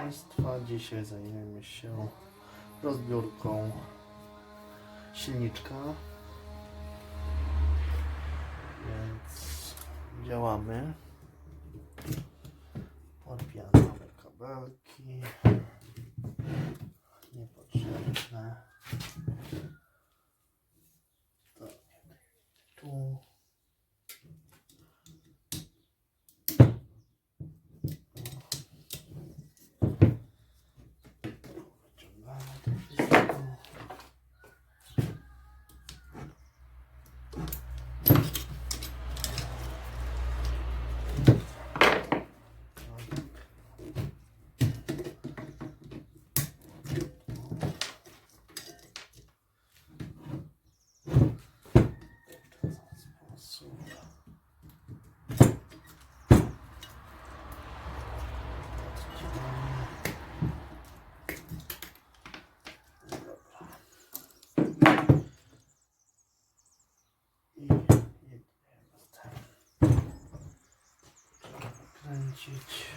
Państwa. Dzisiaj zajmiemy się rozbiórką silniczka, więc działamy. Odpinamy kabelki niepotrzebne. Tak, tu. Wyciągamy to wszystko. Kręcić.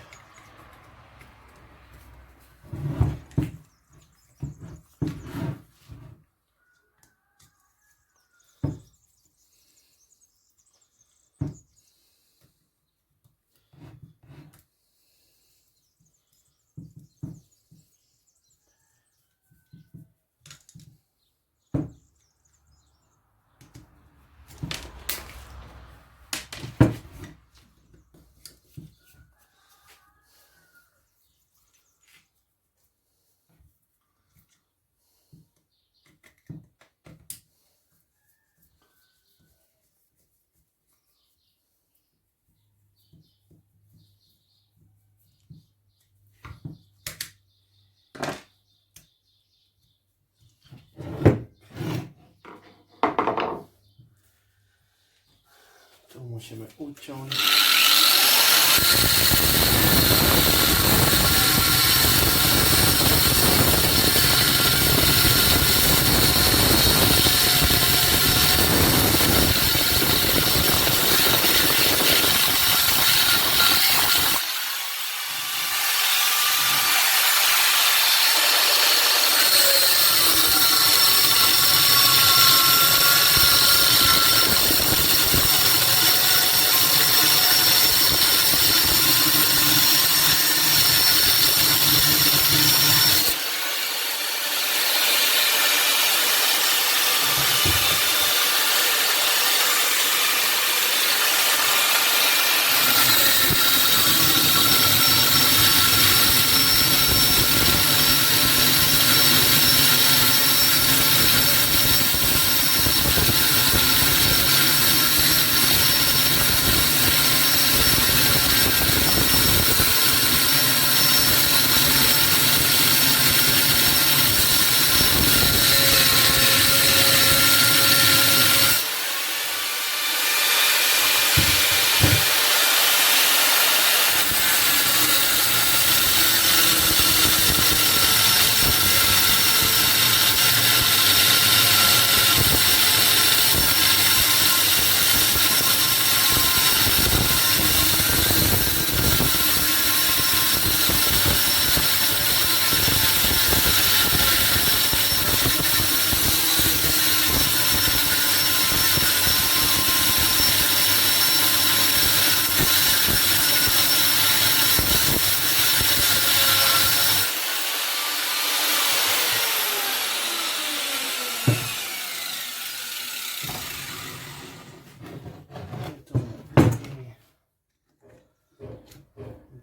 Tu musimy uciąć.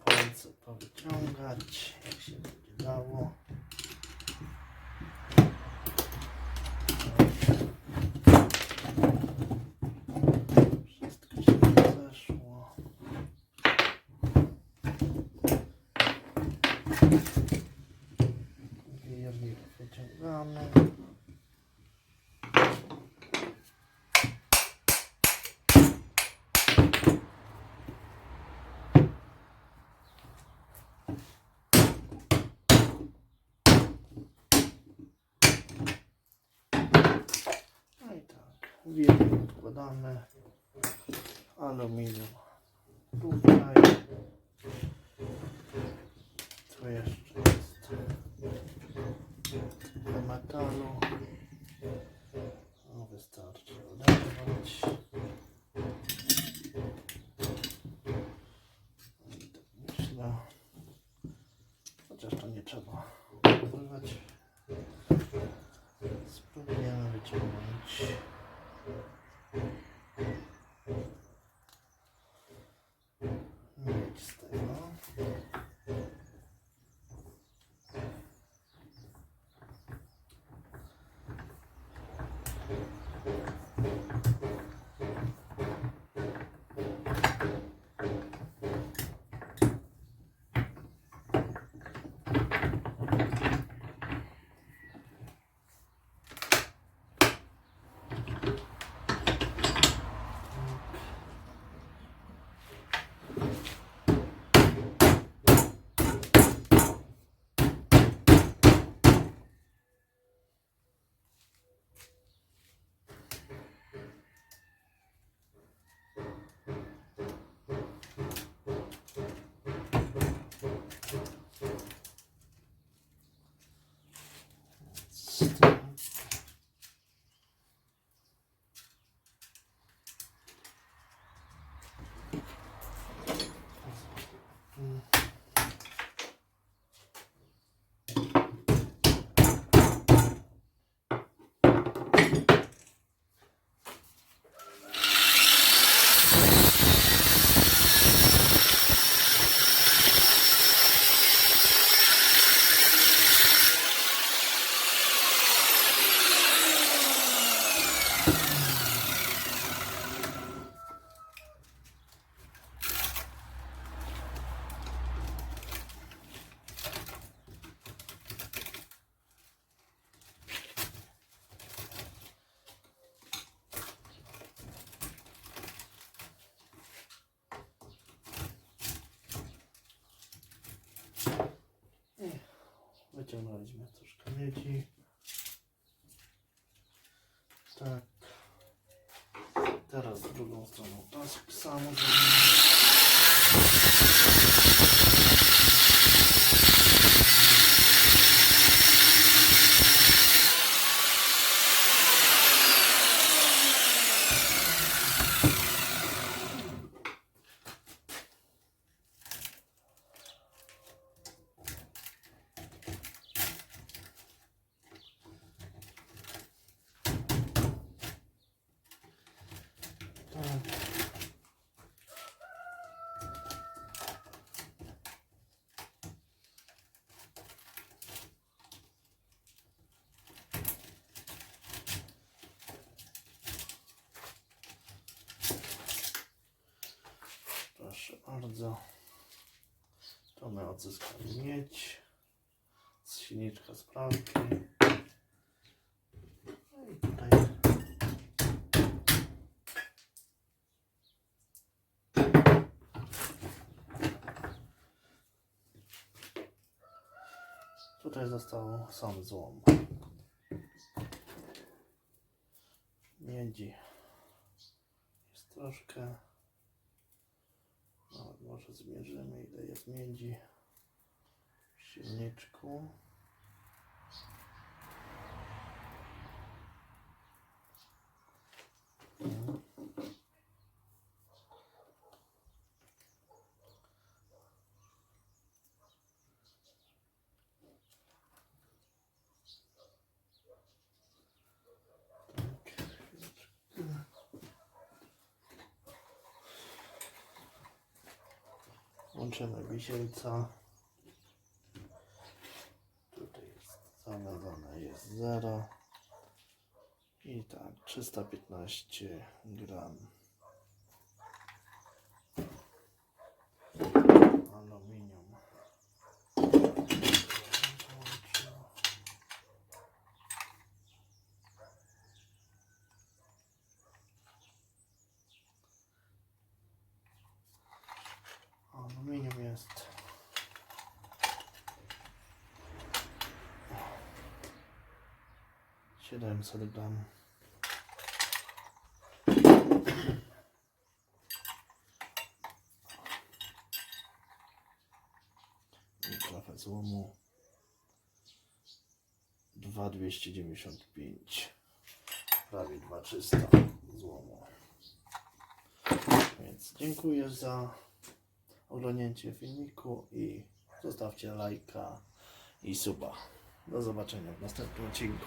Palce powyciągać, jak się będzie dało. Wszystko się zeszło. Wiernik wyciągamy. Wiernik odkładamy, aluminium tutaj, co jeszcze? trzeba urwać. Spróbujemy wyciągnąć. Mieć z tego. Wyciągnęliśmy troszkę miedzi. Tak. Teraz drugą stroną tak samo zrobimy. Tak. Proszę bardzo. To my odzyskali miedź. Silniczka z pralki. No i tutaj został sam złom. Miedzi jest troszkę. Nawet może zmierzymy, ile jest miedzi w silniczku. Łączymy wisielca. Tutaj jest zalewane jest 0. I tak 315 gram aluminium. Aluminium jest 700 gram. I trochę złomu 2,295, prawie 2,300 złomu. Więc dziękuję za oglądnięcie filmiku i zostawcie lajka i suba. Do zobaczenia w następnym odcinku.